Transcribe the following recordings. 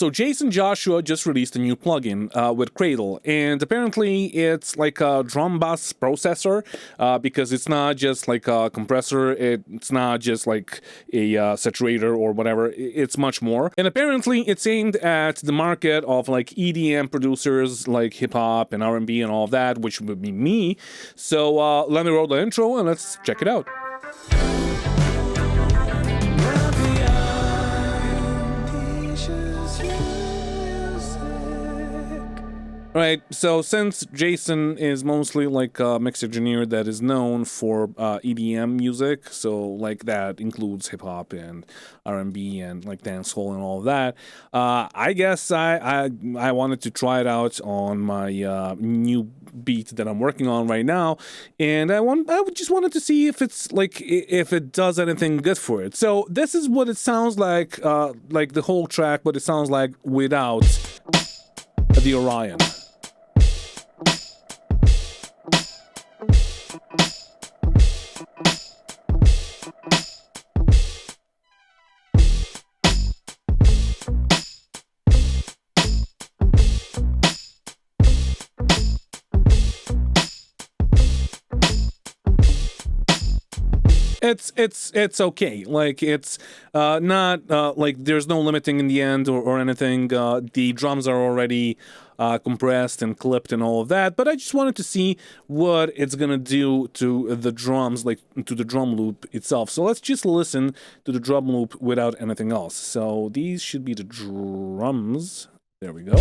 So Jason Joshua just released a new plugin with Cradle, and apparently it's like a drum bus processor because it's not just like a compressor, it's not just like a saturator or whatever, it's much more. And apparently it's aimed at the market of like EDM producers like hip-hop and R&B and all of that, which would be me. So let me roll the intro and let's check it out. Right, so since Jaycen is mostly like a mix engineer that is known for EDM music, so like that includes hip hop and R&B and like dancehall and all of that, I guess I wanted to try it out on my new beat that I'm working on right now, and I just wanted to see if it's like if it does anything good for it. So this is what it sounds like the whole track, what it sounds like without the Orion. It's okay. Like it's not like there's no limiting in the end or anything. The drums are already compressed and clipped and all of that. But I just wanted to see what it's gonna do to the drums, like to the drum loop itself. So let's just listen to the drum loop without anything else. So these should be the drums. There we go.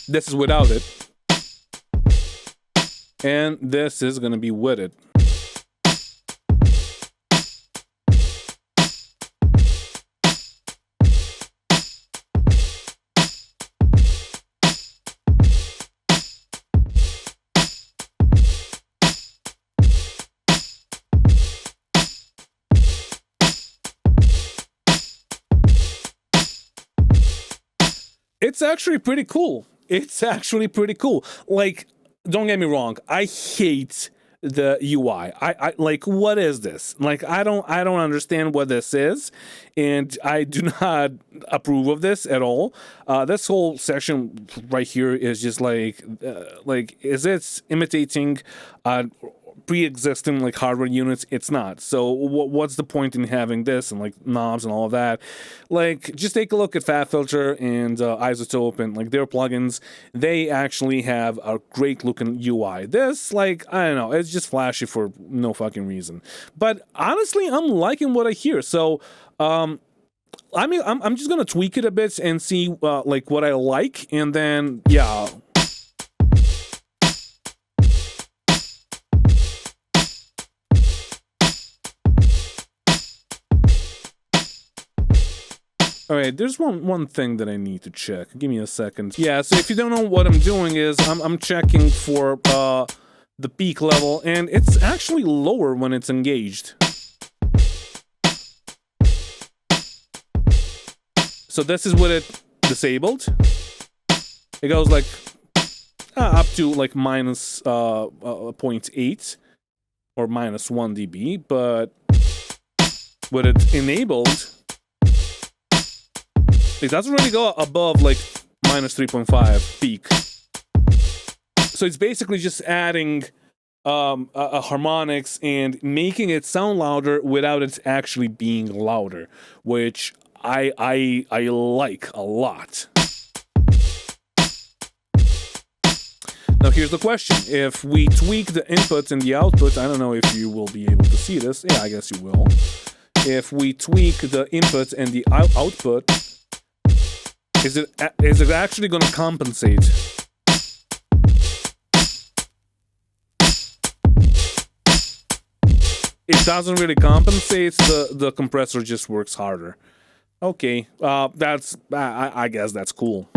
This is without it. And this is going to be with it. It's actually pretty cool. It's actually pretty cool. Like, don't get me wrong, I hate the UI. I like, what is this? Like, I don't understand what this is, and I do not approve of this at all. This whole section right here is just like is it imitating pre-existing like hardware units? It's not. So what's the point in having this and like knobs and all of that? Like, just take a look at Fat Filter and Isotope and like their plugins. They actually have a great looking UI. This, like, I don't know, it's just flashy for no fucking reason. But honestly, I'm liking what I hear. So I'm just gonna tweak it a bit and see like what I like, and then yeah. All right, there's one thing that I need to check. Give me a second. Yeah, so if you don't know what I'm doing is I'm checking for the peak level, and it's actually lower when it's engaged. So this is with it disabled. It goes like up to like minus 0.8 or minus 1 dB, but with it enabled, it doesn't really go above like minus 3.5 peak. So it's basically just adding a harmonics and making it sound louder without it actually being louder, which I like a lot. Now here's the question. If we tweak the input and the output, I don't know if you will be able to see this. Yeah, I guess you will. If we tweak the input and the output, is it actually going to compensate? It doesn't really compensate. The compressor just works harder. Okay, that's I guess that's cool.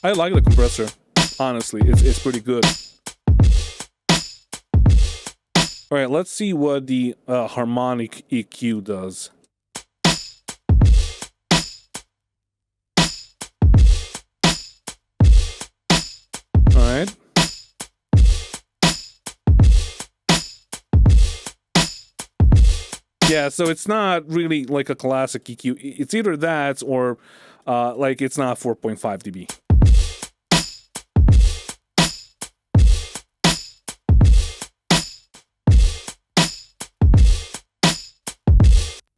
I like the compressor. Honestly, it's pretty good. All right, let's see what the harmonic EQ does. All right. Yeah, so it's not really like a classic EQ. It's either that or like it's not 4.5 dB.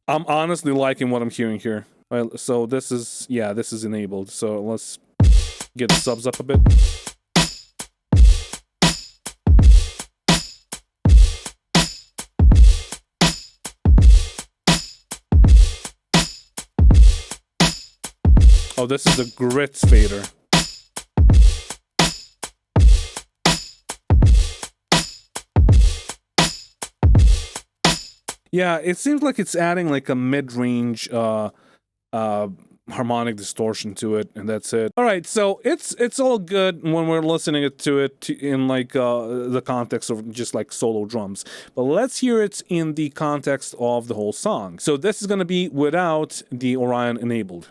I'm honestly liking what I'm hearing here. So this is, yeah, this is enabled. So let's get the subs up a bit. Oh, this is the grits fader. Yeah, it seems like it's adding like a mid-range harmonic distortion to it, and that's it. All right, so it's all good when we're listening to it in like the context of just like solo drums. But let's hear it in the context of the whole song. So this is gonna be without the Orion enabled.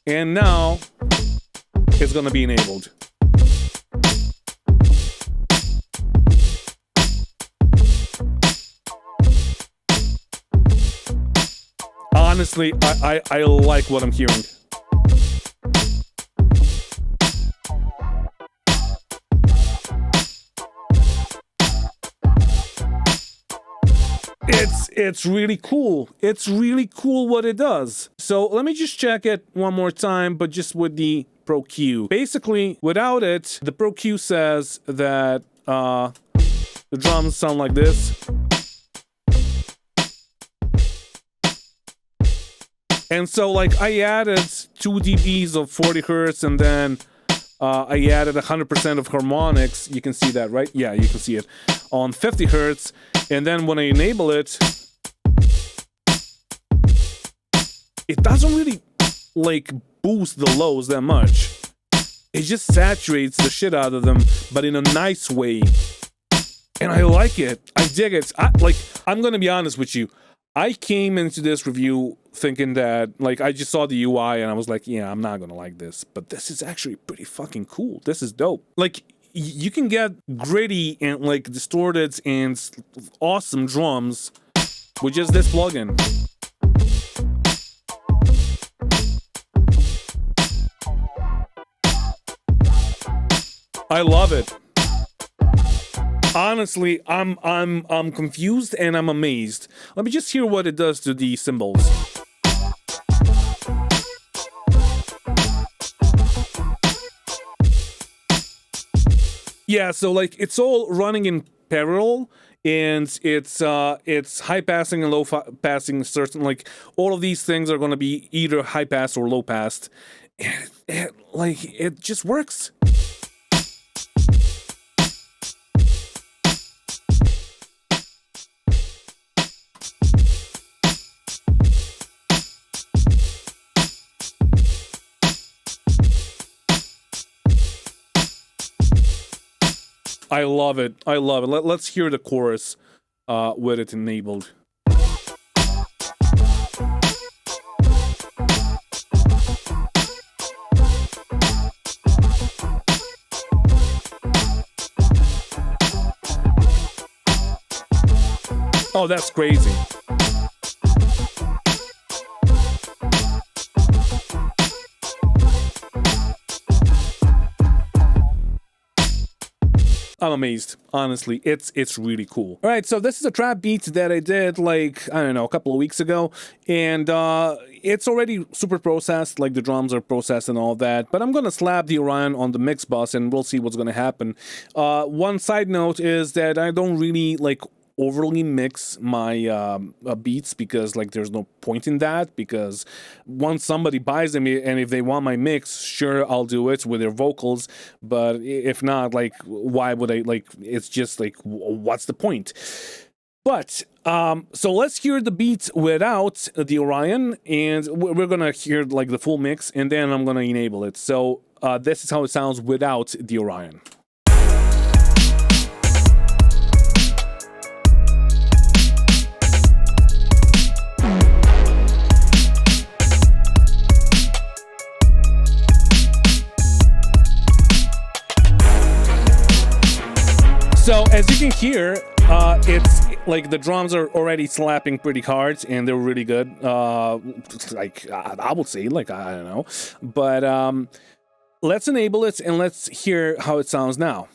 And now it's gonna be enabled. Honestly, I like what I'm hearing. It's really cool. It's really cool what it does. So let me just check it one more time, but just with the Pro Q. Basically, without it, the Pro Q says that the drums sound like this. And so, like, I added 2 dBs of 40 hertz, and then I added 100% of harmonics. You can see that, right? Yeah, you can see it on 50 hertz. And then when I enable it, it doesn't really, like, boost the lows that much. It just saturates the shit out of them, but in a nice way. And I like it. I dig it. I'm gonna be honest with you. I came into this review thinking that, like, I just saw the UI and I was like, yeah, I'm not gonna like this. But this is actually pretty fucking cool. This is dope. Like, you can get gritty and, like, distorted and awesome drums with just this plugin. I love it. Honestly, I'm confused and I'm amazed. Let me just hear what it does to the cymbals. Yeah, so like it's all running in parallel, and it's high passing and low passing. Certain, like, all of these things are going to be either high pass or low pass. Like, it just works. I love it. I love it. Let's hear the chorus with it enabled. Oh, that's crazy. I'm amazed, honestly. It's really cool. All right, so this is a trap beat that I did, like, I don't know, a couple of weeks ago, and it's already super processed, like the drums are processed and all that, but I'm gonna slap the Orion on the mix bus and we'll see what's gonna happen. One side note is that I don't really, like, overly mix my beats, because, like, there's no point in that, because once somebody buys them and if they want my mix, sure, I'll do it with their vocals, but if not, like, why would I? Like, it's just like, what's the point? But so let's hear the beats without the Orion, and we're gonna hear, like, the full mix, and then I'm gonna enable it. So this is how it sounds without the Orion. As you can hear, it's like the drums are already slapping pretty hard and they're really good. Like I would say, like I don't know, but let's enable it and let's hear how it sounds now.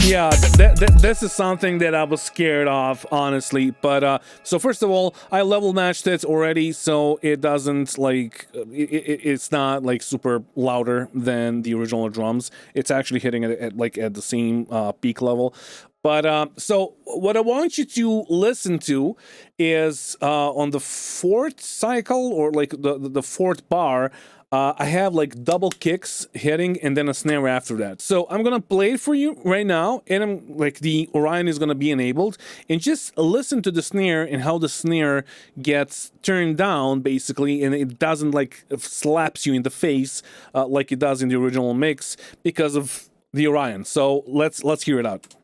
Yeah, this is something that I was scared of, honestly. But so first of all, I level matched it already, so it doesn't like it's not like super louder than the original drums. It's actually hitting it at the same peak level. But so what I want you to listen to is on the fourth cycle, or like the fourth bar. I have like double kicks hitting and then a snare after that. So I'm gonna play it for you right now, and I'm like the Orion is gonna be enabled, and just listen to the snare and how the snare gets turned down basically, and it doesn't like slaps you in the face like it does in the original mix because of the Orion. So let's hear it out.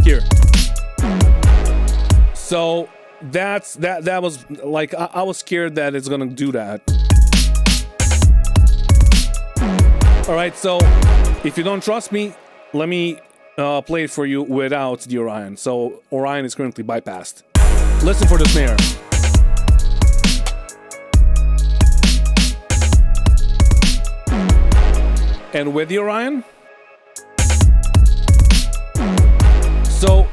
Here. So that was like I was scared that it's gonna do that. All right, so if you don't trust me, let me play it for you without the Orion. So Orion is currently bypassed. Listen for the snare. And with the Orion. So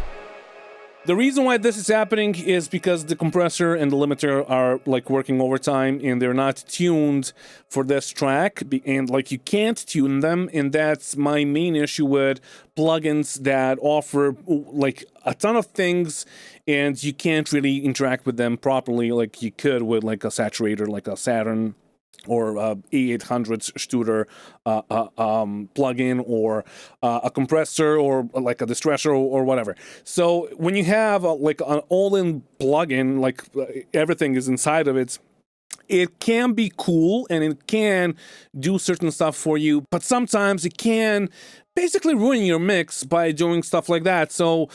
the reason why this is happening is because the compressor and the limiter are like working overtime and they're not tuned for this track, and like you can't tune them, and that's my main issue with plugins that offer like a ton of things and you can't really interact with them properly like you could with like a saturator like a Saturn or A800 Studer plugin, or a compressor, or like a distressor, or whatever. So when you have like an all-in plugin, like everything is inside of it, it can be cool and it can do certain stuff for you, but sometimes it can basically ruin your mix by doing stuff like that. So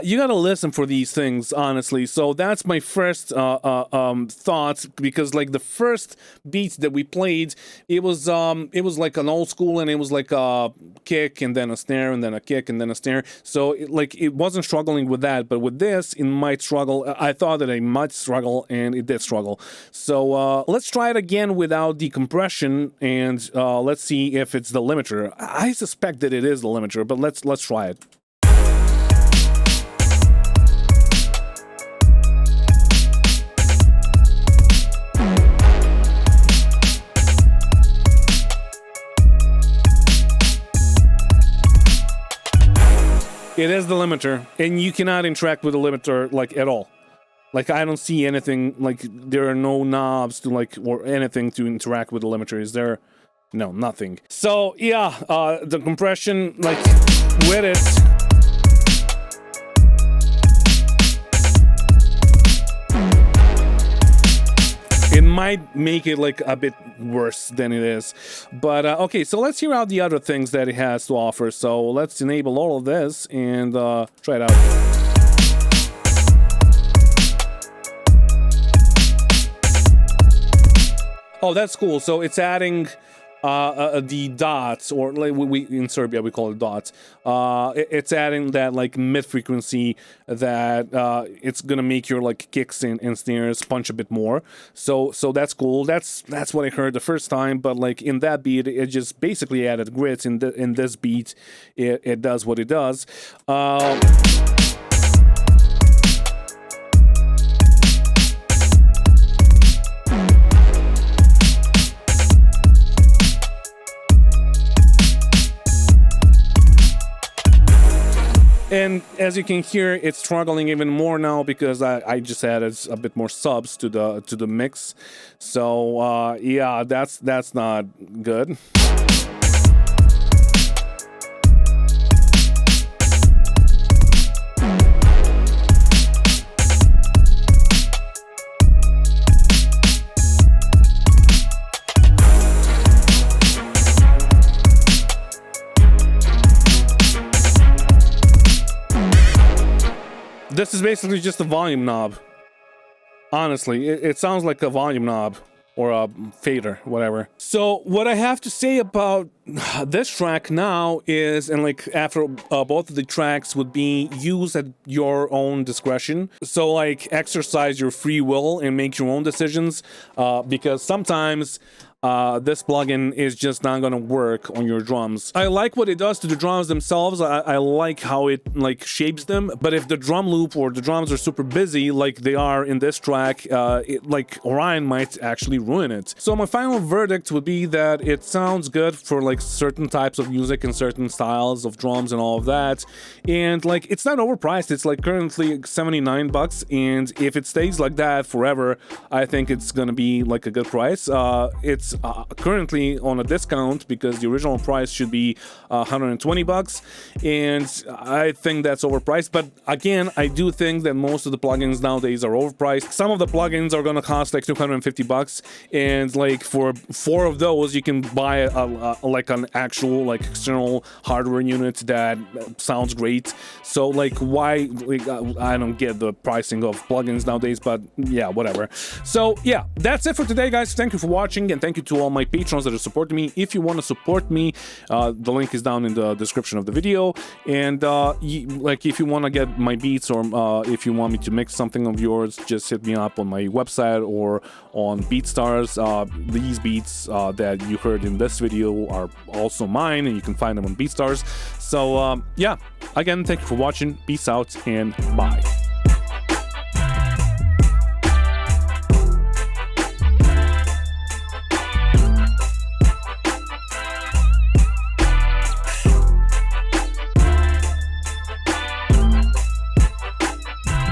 you gotta listen for these things, honestly. So that's my first thoughts, because like the first beat that we played, it was like an old school, and it was like a kick and then a snare and then a kick and then a snare. So it wasn't struggling with that, but with this it might struggle. I thought that it might struggle, and it did struggle. So let's try it again without the compression, and let's see if it's the limiter. I suspect that it is the limiter, but let's try it. It is the limiter, and you cannot interact with the limiter like at all. Like I don't see anything, like there are no knobs to like or anything to interact with the limiter. Is there? No, nothing. So yeah, the compression, like with it, it might make it like a bit worse than it is. But okay, so let's hear out the other things that it has to offer. So let's enable all of this and try it out. Oh, that's cool. So it's adding the dots, or like we in Serbia we call it dots. It's adding that like mid frequency that it's gonna make your like kicks and snares punch a bit more. So that's cool. That's what I heard the first time. But like in that beat, it just basically added grits. In this beat, it does what it does. And as you can hear, it's struggling even more now because I just added a bit more subs to the mix. So yeah, that's not good. This is basically just a volume knob. Honestly, it sounds like a volume knob or a fader, whatever. So what I have to say about this track now is, and like after both of the tracks, would be use at your own discretion. So like exercise your free will and make your own decisions, because sometimes this plugin is just not gonna work on your drums. I like what it does to the drums themselves. I like how it like shapes them, but if the drum loop or the drums are super busy like they are in this track, like Orion might actually ruin it. So my final verdict would be that it sounds good for like certain types of music and certain styles of drums and all of that, and like it's not overpriced. It's like currently $79, and if it stays like that forever, I think it's gonna be like a good price. It's currently on a discount because the original price should be $120, and I think that's overpriced. But again, I do think that most of the plugins nowadays are overpriced. Some of the plugins are gonna cost like $250, and like for 4 of those you can buy like an actual like external hardware unit that sounds great. So like why, like, I don't get the pricing of plugins nowadays, but yeah, whatever. So yeah, that's it for today, guys. Thank you for watching, and thank you to all my patrons that are supporting me. If you want to support me, the link is down in the description of the video. And like if you want to get my beats, or if you want me to mix something of yours, just hit me up on my website or on Beatstars. These beats that you heard in this video are also mine, and you can find them on Beatstars. So yeah, again, thank you for watching. Peace out and bye.